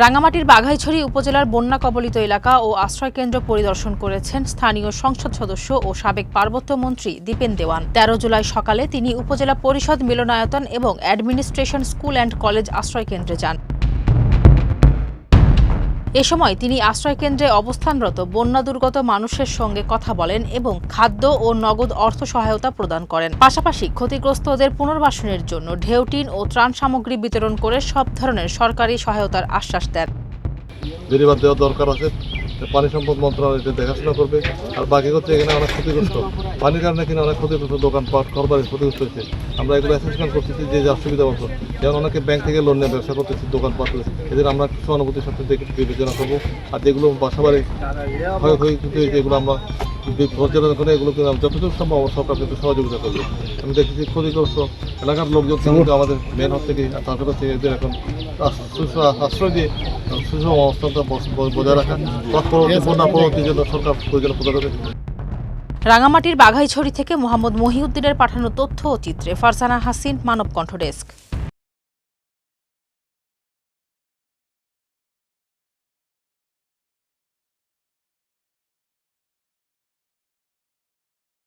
রাঙ্গামাটির বাঘাইছড়ি উপজেলার বন্যা কবলিত এলাকা ও আশ্রয়কেন্দ্র পরিদর্শন করেছেন স্থানীয় সংসদ সদস্য ও সাবেক পার্বত্য মন্ত্রী দীপেন দেওয়ান। ১৩ জুলাই সকালে তিনি উপজেলা পরিষদ মিলনায়তন এবং অ্যাডমিনিস্ট্রেশন স্কুল অ্যান্ড কলেজ আশ্রয়কেন্দ্রে যান। এ সময় তিনি আশ্রয়কেন্দ্রে অবস্থানরত বন্যা দুর্গত মানুষের সঙ্গে কথা বলেন এবং খাদ্য ও নগদ অর্থ সহায়তা প্রদান করেন। পাশাপাশি ক্ষতিগ্রস্তদের পুনর্বাসনের জন্য ঢেউটিন ও ত্রাণ সামগ্রী বিতরণ করে সব ধরনের সরকারি সহায়তার আশ্বাস দেন। বেড়িবাঁধ দেওয়ার দরকার আছে, পানি সম্পদ মন্ত্রণালয় এটা দেখাশোনা করবে। আর বাকি হচ্ছে এখানে অনেক ক্ষতিগ্রস্ত পানির কারণে কিনা অনেক ক্ষতিগ্রস্ত দোকানপাট ঘরবাড়ি ক্ষতিগ্রস্ত হয়েছে। আমরা এগুলো অ্যাসেসমেন্ট করতেছি যে যা সুবিধা মতো, যেমন অনেকে ব্যাংক থেকে লোন নিয়ে ব্যবসা করতেছি দোকানপাট, এদের আমরা সহানুভূতির সাথে বিবেচনা করবো। আর যেগুলো বাসাবাড়ি ক্ষয়ক্ষতি হয়েছে এগুলো আমরা পর্যবেক্ষণ করে এগুলোকে যতটুকু সম্ভব সরকার কিন্তু সহযোগিতা করবে। আমি দেখেছি ক্ষতিগ্রস্ত এলাকার লোকজন কিন্তু আমাদের মেন হাত থেকে তাদের কাছে এদের এখন আশ্রয় দিয়ে সুষম অবস্থানটা বজায় রাখা পরবর্তীর জন্য সরকার প্রয়োজনীয় পদক্ষেপ। রাঙ্গামাটির বাঘাইছড়ি থেকে মোহাম্মদ মহিউদ্দিনের পাঠানো তথ্য ও চিত্রে ফারজানা হাসিন, মানব কণ্ঠ ডেস্ক।